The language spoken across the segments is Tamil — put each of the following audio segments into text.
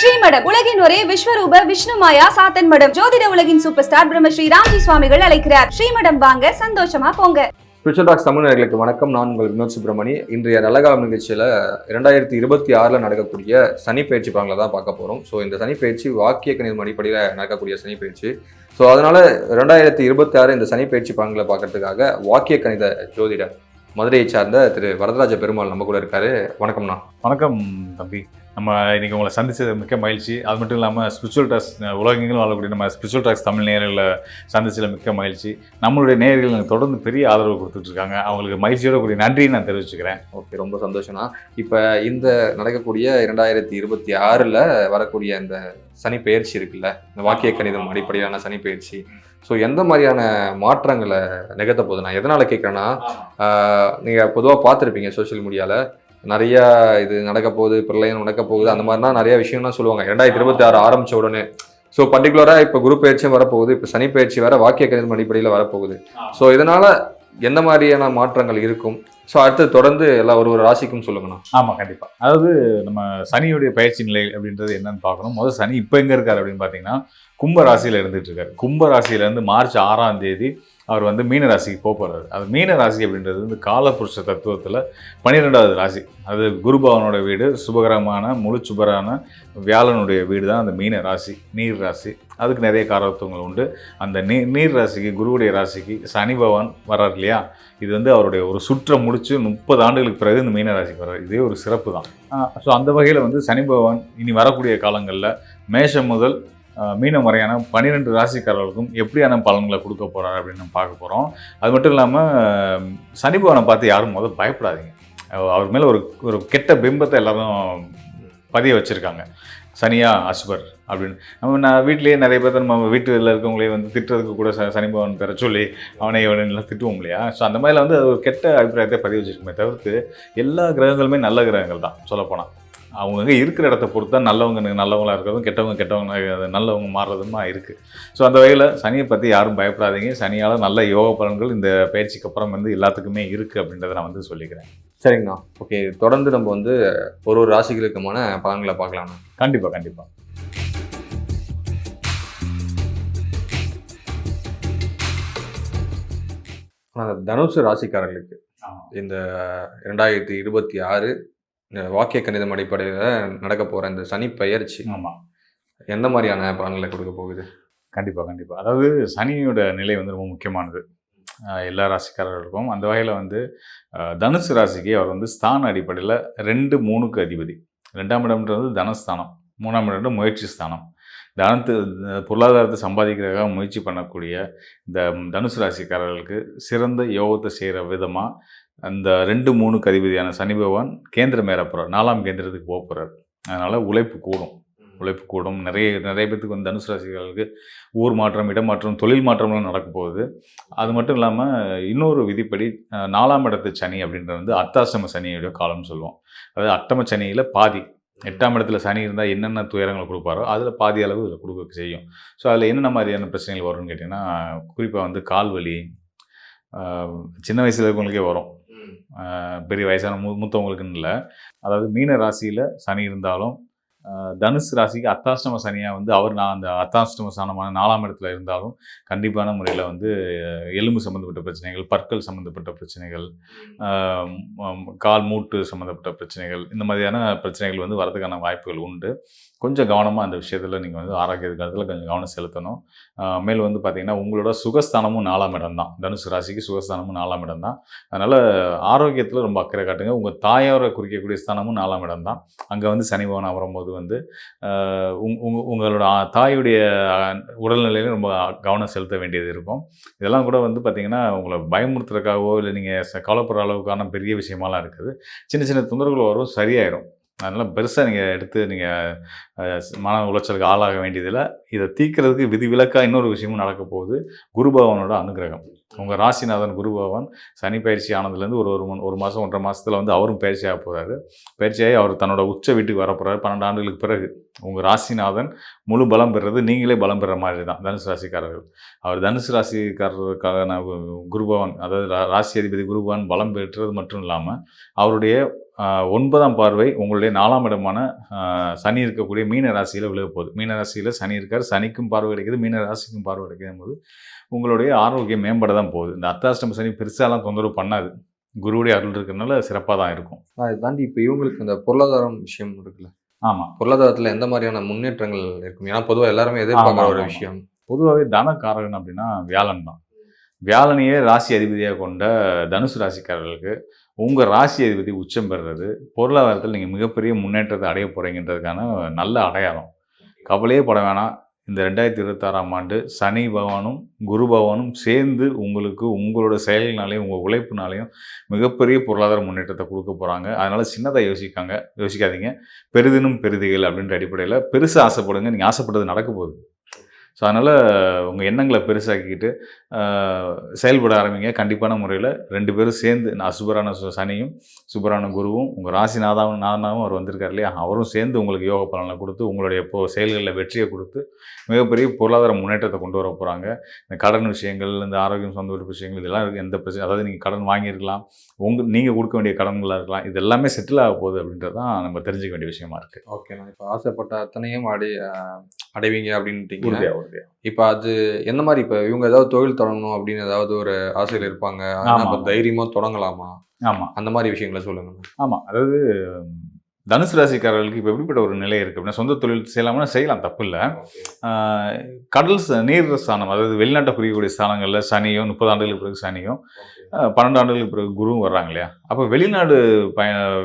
ஸ்ரீமடம் உலகின் ஒரே விஸ்வரூப விஷ்ணு மாயா சாத்தன் மடம். ஜோதிட உலகின் சூப்பர் ஸ்டார் பிரம்மஸ்ரீ ராம்ஜி சுவாமிகள் அழைக்கிறார். ஸ்ரீமடம் வாங்க, சந்தோஷமா போங்க. ஸ்பிரிச்சுவல் டாக்ஸ் தமிழர்களுக்கு வணக்கம். நான் உங்கள் வினோத் சுப்ரமணி. இன்றைய நல்லகாலம் நிகழ்ச்சியில் 2026 நடக்கக்கூடிய சனி பயிற்சி பலன்களை தான் பார்க்க போகிறோம். ஸோ இந்த சனி பயிற்சி வாக்கிய கணிதம் அடிப்படையில் நடக்கக்கூடிய சனி பயிற்சி. ஸோ அதனால 2026 இந்த சனி பயிற்சி பலன்களை பார்க்கறதுக்காக வாக்கிய கணித ஜோதிடர் மதுரையை சார்ந்த திரு வரதராஜ பெருமாள் நம்ம கூட இருக்காரு. வணக்கம்ண்ணா. வணக்கம் தம்பி. நம்ம இன்னைக்கு உங்களை சந்திச்சது மிக்க மகிழ்ச்சி. அது மட்டும் இல்லாமல் ஸ்பிரிச்சுவல் டாக்ஸ் உலகெங்கிலும் வாழக்கூடிய நம்ம ஸ்பிரிச்சுவல் டாக்ஸ் தமிழ் நேயர்களை சந்திச்சதில் மிக்க மகிழ்ச்சி. நம்மளுடைய நேயர்கள் எனக்கு தொடர்ந்து பெரிய ஆதரவு கொடுத்துட்ருக்காங்க. அவங்களுக்கு மகிழ்ச்சியோட கூடிய நன்றியை நான் தெரிவிச்சுக்கிறேன். ஓகே, ரொம்ப சந்தோஷம்ண்ணா. இப்போ இந்த நடக்கக்கூடிய 2026 வரக்கூடிய இந்த சனி பயிற்சி இருக்குல்ல, இந்த வாக்கிய கணிதம் அடிப்படையிலான சனி பயிற்சி, ஸோ எந்த மாதிரியான மாற்றங்களை நிகழ்த்த போகுது? நான் எதனால் கேட்குறேன்னா, நீங்கள் பொதுவாக பார்த்துருப்பீங்க சோஷியல் மீடியாவில் நிறையா இது நடக்க போகுது, பிரளயம் நடக்க போகுது, அந்த மாதிரினா நிறைய விஷயம்லாம் சொல்லுவாங்க 2026 ஆரம்பித்த உடனே. ஸோ பர்டிகுலராக இப்போ குரு பயிற்சியும் வரப்போகுது, இப்போ சனி பயிற்சி வேறு வாக்கிய கணிதம் அடிப்படையில் வரப்போகுது. ஸோ இதனால் எந்த மாதிரியான மாற்றங்கள் இருக்கும்? ஸோ அடுத்து தொடர்ந்து எல்லா ஒரு ராசிக்கும் சொல்லுங்கண்ணா. ஆமாம், கண்டிப்பாக. அதாவது நம்ம சனியுடைய பயிற்சி நிலை அப்படின்றது என்னன்னு பார்க்கணும். முதல் சனி இப்போ எங்கே இருக்கார் அப்படின்னு பார்த்தீங்கன்னா, கும்ப ராசியில் இருந்துகிட்டு இருக்காரு. கும்ப ராசியிலேருந்து மார்ச் 6ஆம் தேதி அவர் வந்து மீன ராசிக்கு போகிறாரு. அது மீன ராசி அப்படின்றது வந்து காலபுருஷ தத்துவத்தில் 12வது ராசி. அது குருபவனோட வீடு, சுபகரமான முழு சுபரான வியாழனுடைய வீடு தான் அந்த மீன ராசி, நீர் ராசி. அதுக்கு நிறைய காரத்துவங்கள் உண்டு. அந்த நீர் ராசிக்கு, குருவுடைய ராசிக்கு சனி பகவான் வர்றார் இல்லையா, இது வந்து அவருடைய ஒரு சுற்றை முடித்து 30 ஆண்டுகளுக்கு பிறகு இந்த மீன ராசிக்கு வர்றார். இதே ஒரு சிறப்பு தான். ஸோ அந்த வகையில் வந்து சனி பகவான் இனி வரக்கூடிய காலங்களில் மேஷம் முதல் மீனம் வரையான 12 ராசிக்காரர்களுக்கும் எப்படியான பலன்களை கொடுக்க போகிறார் அப்படின்னு நம்ம பார்க்க போகிறோம். அது மட்டும் இல்லாமல் சனி பகவானை பார்த்து யாரும் முதல் பயப்படாதீங்க. அவர் மேலே ஒரு கெட்ட பிம்பத்தை எல்லாரும் பதிய வச்சுருக்காங்க. சனியா அசுபர் அப்படின்னு நான் வீட்டிலேயே நிறைய பேர் நம்ம வீட்டில் இருக்கவங்களே வந்து திட்டுறதுக்கு கூட சனி பகவான் பெற சொல்லி அவனை எல்லாம் திட்டுவோம் இல்லையா. ஸோ அந்த மாதிரிலாம் வந்து ஒரு கெட்ட அபிப்பிராயத்தை பதிவு வச்சுருக்குமே தவிர்த்து எல்லா கிரகங்களுமே நல்ல கிரகங்கள் தான். சொல்லப்போனால் அவங்கங்க இருக்கிற இடத்த பொறுத்து தான் நல்லவங்க நல்லவங்களாக இருக்கிறதும், கெட்டவங்க நல்லவங்க மாறுறதுமா இருக்குது. ஸோ அந்த வகையில் சனியை பற்றி யாரும் பயப்படாதீங்க. சனியால் நல்ல யோக பலன்கள் இந்த பயிற்சிக்கு அப்புறம் வந்து எல்லாத்துக்குமே இருக்குது அப்படின்றத நான் வந்து சொல்லிக்கிறேன். சரிங்கண்ணா. ஓகே, தொடர்ந்து நம்ம வந்து ஒரு ராசிகளுக்குமான பலன்களை பார்க்கலாம்ண்ணா. கண்டிப்பாக கண்டிப்பாக. ஆனால் தனுசு ராசிக்காரர்களுக்கு இந்த 2026 வாக்கிய கணிதம் அடிப்படையில் நடக்க போகிற இந்த சனி பயிற்சி எந்த மாதிரியான பலன்களை கொடுக்க போகுது? கண்டிப்பாக. அதாவது சனியோட நிலை வந்து ரொம்ப முக்கியமானது எல்லா ராசிக்காரர்களுக்கும். அந்த வகையில் வந்து தனுசு ராசிக்கு அவர் வந்து ஸ்தான அடிப்படையில் 2, 3க்கு அதிபதி. 2ஆம் இடம்ன்றது தனஸ்தானம், 3ஆம் இடம் முயற்சி ஸ்தானம். பொருளாதாரத்தை சம்பாதிக்கிறதுக்காக முயற்சி பண்ணக்கூடிய இந்த தனுசு ராசிக்காரர்களுக்கு சிறந்த யோகத்தை செய்கிற விதமாக அந்த 2, 3க்கு அதிபதியான சனி பகவான் கேந்திரம் ஏற போகிறார், 4ஆம் கேந்திரத்துக்கு போக போகிறார். அதனால் உழைப்பு கூடும். நிறைய பேர்த்துக்கு வந்து தனுசு ராசிகளுக்கு ஊர் மாற்றம், இடமாற்றம், தொழில் மாற்றம்லாம் நடக்க போகுது. அது மட்டும் இல்லாமல் இன்னொரு விதிப்படி 4ஆம் இடத்து சனி அப்படின்றது வந்து அர்த்தாஷ்டம சனியோட காலம்னு சொல்லுவோம். அதாவது அஷ்டம சனியில் பாதி. 8ஆம் இடத்துல சனி இருந்தால் என்னென்ன துயரங்களை கொடுப்பாரோ அதில் பாதி அளவு இதில் கொடுக்க செய்யும். ஸோ அதில் என்னென்ன மாதிரியான பிரச்சனைகள் வரும்னு கேட்டிங்கன்னா, குறிப்பாக வந்து கால் வலி சின்ன வயசில் இருக்கவங்களுக்கே வரும், பெரிய வயசான மூத்தவங்களுக்குன்னு இல்லை. அதாவது மீன ராசியில் சனி இருந்தாலும் தனுசு ராசிக்கு அர்த்தாஷ்டம சனியாக வந்து அந்த அர்த்தாஷ்டம ஸ்தானமான 4ஆம் இடத்துல இருந்தாலும் கண்டிப்பான முறையில் வந்து எலும்பு சம்மந்தப்பட்ட பிரச்சனைகள், பற்கள் சம்மந்தப்பட்ட பிரச்சனைகள், கால் மூட்டு சம்மந்தப்பட்ட பிரச்சனைகள், இந்த மாதிரியான பிரச்சனைகள் வந்து வரதுக்கான வாய்ப்புகள் உண்டு. கொஞ்சம் கவனமாக அந்த விஷயத்தில் நீங்கள் வந்து ஆரோக்கியத்தில் கொஞ்சம் கவனம் செலுத்தணும். மேலும் வந்து பார்த்திங்கன்னா உங்களோட சுகஸ்தானமும் 4ஆம் இடம் தான். தனுசு ராசிக்கு சுகஸ்தானமும் 4ஆம் இடம் தான். அதனால் ஆரோக்கியத்தில் ரொம்ப அக்கறை காட்டுங்க. உங்கள் தாயாரை குறிக்கக்கூடிய ஸ்தானமும் 4ஆம் இடம் தான். அங்கே வந்து சனி பகவான் வரும்போது வந்து உங்களோட தாயுடைய உடல்நிலையில ரொம்ப கவனம் செலுத்த வேண்டியது இருக்கும். இதெல்லாம் கூட வந்து பார்த்திங்கன்னா உங்களை பயமுறுத்துறதுக்காகவோ இல்லை நீங்கள் கவலைப்படுற அளவுக்கான பெரிய விஷயமாலாம் இருக்குது. சின்ன சின்ன தொந்தரவுகள் வரும், சரியாயிடும். அதனால் பெருசாக நீங்கள் எடுத்து நீங்கள் மன உளைச்சலுக்கு ஆளாக வேண்டியதில்லை. இதை தீர்க்கிறதுக்கு விதிவிலக்காக இன்னொரு விஷயமும் நடக்க போகுது. குருபவனோட அனுகிரகம். உங்கள் ராசிநாதன் குருபவன் சனி பயிற்சி ஆனதுலேருந்து ஒரு மாதம் 1.5 மாதத்தில் வந்து அவரும் பயிற்சியாக போகிறாரு. பயிற்சியாகி அவர் தன்னோட உச்ச வீட்டுக்கு வரப்போகிறாரு. 12 ஆண்டுகளுக்கு பிறகு உங்கள் ராசிநாதன் முழு பலம் பெறுறது நீங்களே பலம் பெற மாதிரி தான் தனுசு ராசிக்காரர்கள். அவர் தனுசு ராசிக்காரர்களுக்காக குருபவன், அதாவது ராசி அதிபதி குருபவன் பலம் பெற்றது மட்டும் இல்லாமல் அவருடைய 9ஆம் பார்வை உங்களுடைய 4ஆம் இடமான சனி இருக்கக்கூடிய மீன ராசியில் விழுக போகுது. மீன ராசியில் சனி இருக்கார், சனிக்கும் பார்வை கிடைக்குது, மீன ராசிக்கும் பார்வை கிடைக்கும் போது உங்களுடைய ஆரோக்கியம் மேம்பட தான் போகுது. இந்த அர்த்தாஷ்டம சனி பெருசாலாம் தொந்தரவு பண்ணாது, குருவுடைய அருள் இருக்கிறதுனால சிறப்பாக தான் இருக்கும். அதை தாண்டி இப்போ இவங்களுக்கு இந்த பொருளாதாரம் விஷயம் இருக்குல்ல, ஆமாம், பொருளாதாரத்தில் எந்த மாதிரியான முன்னேற்றங்கள் இருக்கும்? ஏன்னா பொதுவாக எல்லாருமே எதிர்பார்க்குற ஒரு விஷயம். பொதுவாகவே தனக்காரகன் அப்படின்னா வியாழன் தான். வியாழனையே ராசி அதிபதியாக கொண்ட தனுசு ராசிக்காரர்களுக்கு உங்கள் ராசி அதிபதி உச்சம் பெறுறது பொருளாதாரத்தில் நீங்கள் மிகப்பெரிய முன்னேற்றத்தை அடைய போகிறீங்கன்றதுக்கான நல்ல அடையாளம். கவலையே பட வேணாம். இந்த 2026ஆம் ஆண்டு சனி பகவானும் குரு பகவானும் சேர்ந்து உங்களுக்கு உங்களோட செயல்னாலையும் உங்கள் உழைப்புனாலையும் மிகப்பெரிய பொருளாதார முன்னேற்றத்தை கொடுக்க போகிறாங்க. அதனால் சின்னதாக யோசிக்காதீங்க. பெரிதினும் பெரிதிகள் அப்படின்ற அடிப்படையில் பெருசாக ஆசைப்படுங்க. நீங்கள் ஆசைப்பட்டது நடக்க போகுது. ஸோ அதனால் உங்கள் எண்ணங்களை பெருசாக்கிக்கிட்டு செயல்பட ஆரம்பிங்க. கண்டிப்பான முறையில் 2 பேரும் சேர்ந்து, அசுபரான சனியும் சுபரான குருவும் உங்கள் ராசி நாதனாவும் அவர் வந்திருக்கார் இல்லையா, அவரும் சேர்ந்து உங்களுக்கு யோக பலனை கொடுத்து உங்களுடைய செயல்களில் வெற்றியை கொடுத்து மிகப்பெரிய பொருளாதார முன்னேற்றத்தை கொண்டு வர போகிறாங்க. இந்த கடன் விஷயங்கள், இந்த ஆரோக்கியம் சொந்த ஒரு விஷயங்கள், இதெல்லாம் இருக்குது. எந்த பிரச்சனை, அதாவது நீங்கள் கடன் வாங்கியிருக்கலாம், நீங்கள் கொடுக்க வேண்டிய கடன்களாக இருக்கலாம், இது எல்லாமே செட்டில் ஆக போகுது அப்படின்றது தான் நம்ம தெரிஞ்சுக்க வேண்டிய விஷயமா இருக்குது. ஓகே, நான் இப்போ ஆசைப்பட்ட அத்தனையும் அடைவீங்க அப்படின்ட்டு. இப்போ அது என்ன மாதிரி, இப்போ இவங்க ஏதாவது தொழில் தொடங்கணும் அப்படின்னு ஏதாவது ஒரு ஆசையில் இருப்பாங்க, இப்போ தைரியமாக தொடங்கலாமா? ஆமாம், அந்த மாதிரி விஷயங்களை சொல்லுங்க. ஆமாம், அதாவது தனுசு ராசிக்காரர்களுக்கு இப்போ எப்படிப்பட்ட ஒரு நிலை இருக்குது அப்படின்னா, சொந்த தொழில் செய்யலாம்னா செய்யலாம், தப்பு இல்லை. கடல் நீர் ஸ்தானம், அதாவது வெளிநாட்டை குறிக்கக்கூடிய ஸ்தானங்களில் சனியும் 30 ஆண்டுகளுக்கு பிறகு சனியும் 12 ஆண்டுகளுக்கு பிறகு குருவும் வர்றாங்க இல்லையா, அப்போ வெளிநாடு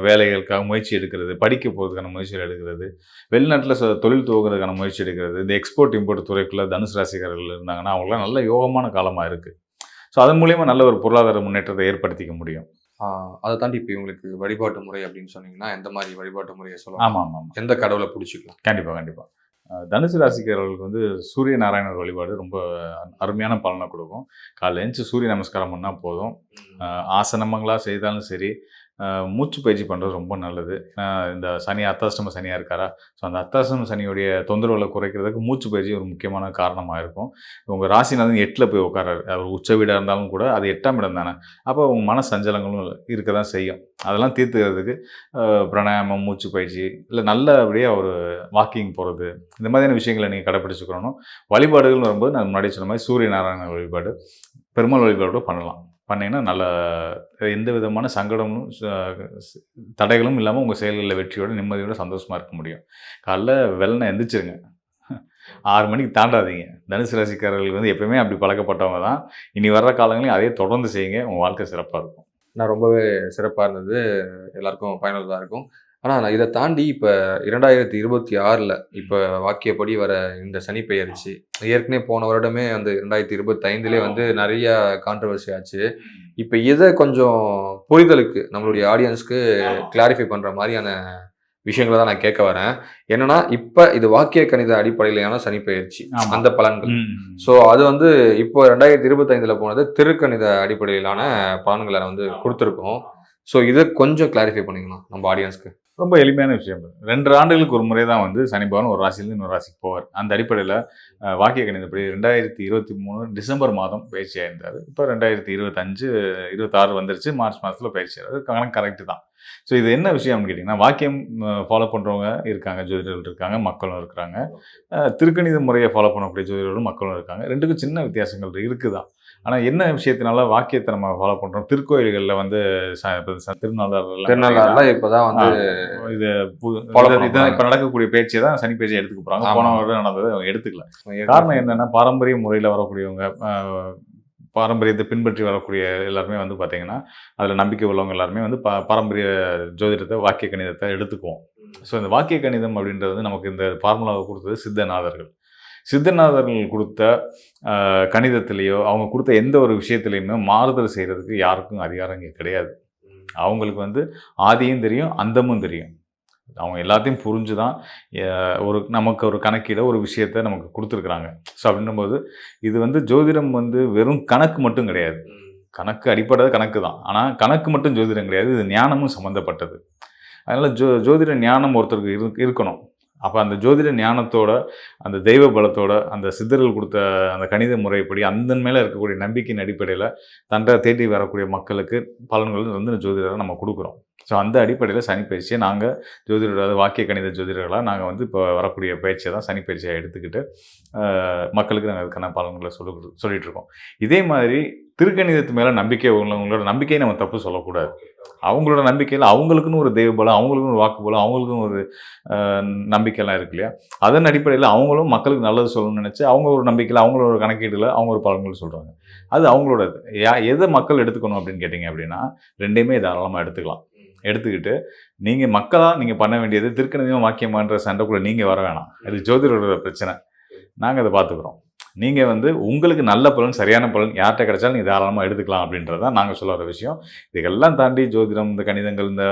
வேலைகளுக்காக முயற்சி எடுக்கிறது, படிக்க போகிறதுக்கான முயற்சிகள் எடுக்கிறது, வெளிநாட்டில் தொழில் துவங்குறதுக்கான முயற்சி எடுக்கிறது, இந்த எக்ஸ்போர்ட் இம்போர்ட் துறைக்குள்ளே தனுசு ராசிக்காரர்கள் இருந்தாங்கன்னா அவங்களாம் நல்ல யோகமான காலமாக இருக்குது. ஸோ அதன் மூலிமா நல்ல ஒரு பொருளாதார முன்னேற்றத்தை ஏற்படுத்திக்க முடியும். அதை தாண்டி இப்போ இவங்களுக்கு வழிபாட்டு முறை அப்படின்னு சொன்னீங்கன்னா எந்த மாதிரி வழிபாட்டு முறையை சொல்லலாம்? ஆமாம், எந்த கடவுளை பிடிச்சிக்கலாம்? கண்டிப்பாக தனுசு ராசிக்காரர்களுக்கு வந்து சூரிய நாராயணர் வழிபாடு ரொம்ப அருமையான பலனை கொடுக்கும். காலைல எழுந்து சூரிய நமஸ்காரம் பண்ணால் போதும். ஆசனமங்களாக செய்தாலும் சரி, மூச்சு பயிற்சி பண்ணுறது ரொம்ப நல்லது. இந்த சனி அர்த்தாஷ்டம சனியாக இருக்காரா, ஸோ அந்த அர்த்தாஷ்டம சனியுடைய தொந்தரவுகளை குறைக்கிறதுக்கு மூச்சு பயிற்சி ஒரு முக்கியமான காரணமாக இருக்கும். உங்கள் ராசிநாதன் 8ல் போய் உட்காராரு, அவர் உச்ச வீடாக இருந்தாலும் கூட அது 8ஆம் இடம் தானே, அப்போ உங்கள் மன சஞ்சலங்களும் இருக்க தான் செய்யும். அதெல்லாம் தீர்த்துக்கிறதுக்கு பிராணாயாமம், மூச்சு பயிற்சி, இல்லை நல்லபடியாக ஒரு வாக்கிங் போகிறது, இந்த மாதிரியான விஷயங்களை நீங்கள் கடைப்பிடிச்சுக்கணும். வழிபாடுகள்னு வரும்போது நான் முன்னாடி சொன்ன மாதிரி சூரிய நாராயண வழிபாடு, பெருமாள் வழிபாடு பண்ணலாம். பண்ணிங்கன்னா நல்ல எந்த விதமான சங்கடமும் தடைகளும் இல்லாமல் உங்கள் செயல்களில் வெற்றியோடு நிம்மதியோடு சந்தோஷமாக இருக்க முடியும். காலைல வெள்ளனை எந்திரிச்சிருங்க, 6 மணிக்கு தாண்டாதீங்க. தனுசு ராசிக்காரர்களுக்கு வந்து எப்பயுமே அப்படி பழக்கப்பட்டவங்க தான். இனி வர்ற காலங்களையும் அதே தொடர்ந்து செய்யுங்க, உங்கள் வாழ்க்கை சிறப்பாக இருக்கும். நான் ரொம்பவே சிறப்பாக இருந்தது, எல்லாருக்கும் பயனுள்ளதாக இருக்கும். ஆனால் நான் இதை தாண்டி இப்போ 2026 இப்போ வாக்கியப்படி வர இந்த சனி பெயர்ச்சி, ஏற்கனவே போன வருடமே வந்து 2025 வந்து நிறைய கான்ட்ரவர்சி ஆச்சு. இப்போ இதை கொஞ்சம் புரிதலுக்கு நம்மளுடைய ஆடியன்ஸ்க்கு கிளாரிஃபை பண்ணுற மாதிரியான விஷயங்களை தான் நான் கேட்க வரேன். என்னன்னா, இப்போ இது வாக்கிய கணித அடிப்படையிலான சனி பெயர்ச்சி, அந்த பலன்கள். ஸோ அது வந்து இப்போ 2025 போனது திருக்கணித அடிப்படையிலான பலன்களை வந்து கொடுத்துருக்கோம். ஸோ இதை கொஞ்சம் கிளாரிஃபை பண்ணிக்கணும் நம்ம ஆடியன்ஸ்க்கு. ரொம்ப எளிமையான விஷயம். 2 ஆண்டுகளுக்கு ஒரு முறை தான் வந்து சனி பகவான் ஒரு ராசியிலேருந்து இன்னொரு ராசிக்கு போவார். அந்த அடிப்படையில் வாக்கிய கணிதப்படி 2023 டிசம்பர் மாதம் பயிற்சி ஆயிருந்தார். இப்போ 2025 26 வந்துருச்சு, மார்ச் மாதத்தில் பயிற்சி ஆகிறாரு. கணக்கு கரெக்டு தான். ஸோ இது என்ன விஷயம்னு கேட்டிங்கன்னா, வாக்கியம் ஃபாலோ பண்ணுறவங்க இருக்காங்க, ஜோதிடர்கள் இருக்காங்க, மக்களும் இருக்கிறாங்க. திருக்கணித முறையை ஃபாலோ பண்ணக்கூடிய ஜோதிடர்களும் மக்களும் இருக்காங்க. 2க்கும் சின்ன வித்தியாசங்கள் இருக்குதான். ஆனால் என்ன விஷயத்தினால வாக்கியத்தை நம்ம ஃபாலோ பண்ணுறோம், திருக்கோயில்களில் வந்து திருநள்ளாறுல இப்போதான் வந்து இது இப்போ நடக்கக்கூடிய பேச்சை தான் சனி பேச்சை எடுத்துக்க போகிறாங்க. போன வருடம் நடந்தது அவங்க எடுத்துக்கல. காரணம் என்னென்னா, பாரம்பரிய முறையில் வரக்கூடியவங்க, பாரம்பரியத்தை பின்பற்றி வரக்கூடிய எல்லாருமே வந்து பார்த்தீங்கன்னா, அதில் நம்பிக்கை உள்ளவங்க எல்லாருமே வந்து பாரம்பரிய ஜோதிடத்தை, வாக்கிய கணிதத்தை எடுத்துக்குவோம். ஸோ இந்த வாக்கிய கணிதம் அப்படின்றது நமக்கு இந்த ஃபார்முலாவை கொடுத்தது சித்தநாதர்கள். சித்தநாதர்கள் கொடுத்த கணிதத்திலேயோ அவங்க கொடுத்த எந்த ஒரு விஷயத்துலையுமே மாறுதல் செய்கிறதுக்கு யாருக்கும் அதிகாரம் இங்கே கிடையாது. அவங்களுக்கு வந்து ஆதியும் தெரியும், அந்தமும் தெரியும். அவங்க எல்லாத்தையும் புரிஞ்சு தான் நமக்கு ஒரு கணக்கீட ஒரு விஷயத்தை நமக்கு கொடுத்துருக்குறாங்க. ஸோ அப்படின்னும்போது இது வந்து ஜோதிடம் வந்து வெறும் கணக்கு மட்டும் கிடையாது. கணக்கு அடிப்படை கணக்கு தான், ஆனால் கணக்கு மட்டும் ஜோதிடம் கிடையாது, இது ஞானமும் சம்மந்தப்பட்டது. அதனால் ஜோதிட ஞானம் ஒருத்தருக்கு இருக்கணும். அப்போ அந்த ஜோதிட ஞானத்தோட, அந்த தெய்வ பலத்தோட, அந்த சித்தர்கள் கொடுத்த அந்த கணித முறைப்படி அந்த மேலே இருக்கக்கூடிய நம்பிக்கையின் அடிப்படையில் தண்டை தேடி வரக்கூடிய மக்களுக்கு பலன்கள் வந்து ஜோதிடரை நம்ம கொடுக்குறோம். ஸோ அந்த அடிப்படையில் சனி பயிற்சியை நாங்கள் ஜோதிடர், அதாவது வாக்கிய கணித ஜோதிடர்களாக நாங்கள் வந்து இப்போ வரக்கூடிய பயிற்சியை தான் சனி பயிற்சியாக எடுத்துக்கிட்டு மக்களுக்கு நாங்கள் அதுக்கான பலன்களை சொல்லிட்டு இருக்கோம். இதே மாதிரி திருக்கணிதத்து மேலே நம்பிக்கை உங்களோட நம்பிக்கையை நம்ம தப்பு சொல்லக்கூடாது. அவங்களோட நம்பிக்கையில் அவங்களுக்குன்னு ஒரு தெய்வ பலம், அவங்களுக்குன்னு ஒரு வாக்கு பலம், அவங்களுக்குன்னு ஒரு நம்பிக்கைலாம் இருக்கு இல்லையா? அதன் அடிப்படையில் அவங்களும் மக்களுக்கு நல்லது சொல்லணும்னு நினச்சி அவங்க ஒரு நம்பிக்கையில், அவங்களோட ஒரு கணக்கீட்டில் அவங்க ஒரு பலன்கள் சொல்கிறாங்க. அது அவங்களோட எதை மக்கள் எடுத்துக்கணும் அப்படின்னு கேட்டிங்க அப்படின்னா, ரெண்டையுமே தாராளமாக எடுத்துக்கலாம். எடுத்துக்கிட்டு நீங்கள் மக்களாக நீங்கள் பண்ண வேண்டியது திருக்கணிதம் வாக்கியமான்ற சண்டைக்குள்ளே நீங்கள் வர வேணாம். அது ஜோதிடரோட பிரச்சனை. நாங்கள் அதை பார்த்துக்குறோம். நீங்கள் வந்து உங்களுக்கு நல்ல பலன், சரியான பலன் யார்கிட்ட கிடைச்சாலும் நீங்கள் தாராளமாக எடுத்துக்கலாம் அப்படின்றது தான் நாங்கள் சொல்ல வர விஷயம். இதெல்லாம் தாண்டி ஜோதிடம், இந்த கணிதங்கள், இந்த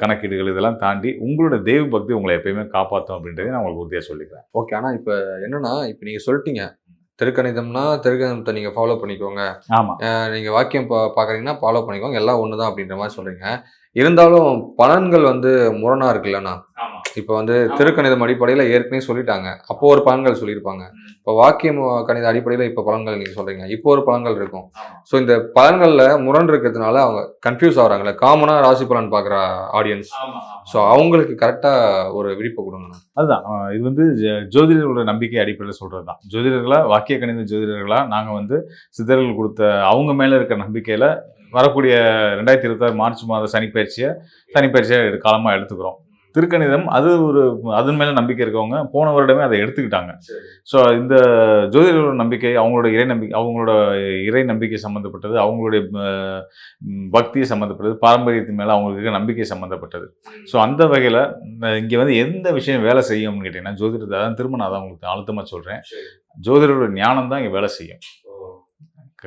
கணக்கீடுகள் இதெல்லாம் தாண்டி உங்களோட தெய்வ பக்தி உங்களை எப்பயுமே காப்பாற்றும் அப்படின்றத நான் உங்களுக்கு உறுதியாக சொல்லிக்கிறேன். ஓகே. ஆனால் இப்போ என்னன்னா, இப்போ நீங்கள் சொல்லிட்டீங்க திருக்கணிதம்னா திருக்கணிதத்தை நீங்கள் ஃபாலோ பண்ணிக்கோங்க, ஆமாம், நீங்கள் வாக்கியம் பார்க்குறீங்கன்னா ஃபாலோ பண்ணிக்கோங்க, எல்லாம் ஒன்று தான் அப்படின்ற மாதிரி சொல்கிறீங்க. இருந்தாலும் பலன்கள் வந்து முரணா இருக்குல்லண்ணா. இப்போ வந்து திருக்கணிதம் அடிப்படையில் ஏற்கனவே சொல்லிட்டாங்க, அப்போ ஒரு பலன்கள் சொல்லியிருப்பாங்க. இப்போ வாக்கியம் கணித அடிப்படையில் இப்போ பலன்கள் நீங்கள் சொல்கிறீங்க, இப்போ ஒரு பலன்கள் இருக்கும். ஸோ இந்த பலன்களில் முரண் இருக்கிறதுனால அவங்க கன்ஃபியூஸ் ஆகுறாங்களே, காமனாக ராசி பலன் பார்க்குற ஆடியன்ஸ். ஸோ அவங்களுக்கு கரெக்டாக ஒரு விழிப்பு கொடுங்கண்ணா. அதுதான் இது வந்து ஜோதிடர்களோட நம்பிக்கை அடிப்படையில் சொல்கிறது தான். ஜோதிடர்களாக, வாக்கிய கணித ஜோதிடர்களாக நாங்கள் வந்து சித்தர்கள் கொடுத்த அவங்க மேலே இருக்கிற நம்பிக்கையில் வரக்கூடிய 2026 மார்ச் மாத சனிப்பயிற்சியை காலமாக எடுத்துக்கிறோம். திருக்கணிதம் அது அதன் மேலே நம்பிக்கை இருக்கவங்க போன வருடமே அதை எடுத்துக்கிட்டாங்க. ஸோ இந்த ஜோதிடர்களோட நம்பிக்கை அவங்களோட இறை நம்பிக்கை சம்மந்தப்பட்டது, அவங்களுடைய பக்தியை சம்மந்தப்பட்டது, பாரம்பரியத்தின் மேலே அவங்களுக்கு நம்பிக்கை சம்மந்தப்பட்டது. ஸோ அந்த வகையில் இங்கே வந்து எந்த விஷயம் வேலை செய்யும்னு கேட்டிங்கன்னா ஜோதிடத்தை, அதான் திரும்ப நான் தான் உங்களுக்கு அழுத்தமாக சொல்கிறேன், ஜோதிடரோட ஞானம் தான் இங்கே வேலை செய்யும்.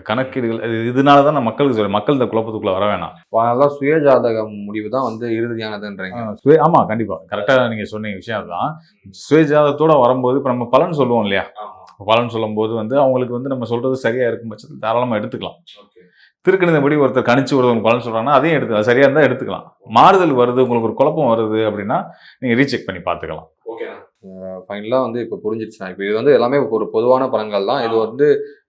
கணக்கீடுகள் இதனால தான் நான் மக்களுக்கு சொல்றேன், மக்கள் இந்த குழப்பத்துக்குள்ள வர வேணாம். அதனால சுயஜாதகம் முடிவு தான் வந்து இறுதியானதுன்றீங்க. ஆமா, கண்டிப்பா கரெக்டாக நீங்க சொன்ன விஷயம் அதுதான். சுயஜாதகத்தோட வரும்போது இப்போ நம்ம பலன் சொல்லுவோம் இல்லையா, பலன் சொல்லும் போது வந்து அவங்களுக்கு வந்து நம்ம சொல்றது சரியா இருக்கும் பட்சத்தில் தாராளமாக எடுத்துக்கலாம். திருக்கணிதப்படி ஒருத்தர் கணிச்சு ஒருத்தவங்க பலன் சொல்றாங்கன்னா அதையும் எடுத்துக்கலாம், சரியா இருந்தால் எடுத்துக்கலாம். மாறுதல் வருது, உங்களுக்கு ஒரு குழப்பம் வருது அப்படின்னா நீங்க ரீசெக் பண்ணி பார்த்துக்கலாம். ஃபைனலாக வந்து இப்போ புரிஞ்சிடுச்சுன்னா, இப்போ இது வந்து எல்லாமே ஒரு பொதுவான பலன்கள் தான். இது வந்து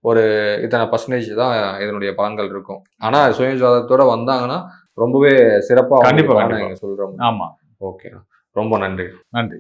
ஒரு இத்தனை பர்சன்டேஜ் தான் இதனுடைய பலன்கள் இருக்கும். ஆனால் சுயஜாதகத்தோட வந்தாங்கன்னா ரொம்பவே சிறப்பாக கண்டிப்பாக நீங்கள் சொல்கிறோம். ஆமாம். ஓகே, ரொம்ப நன்றி. நன்றி.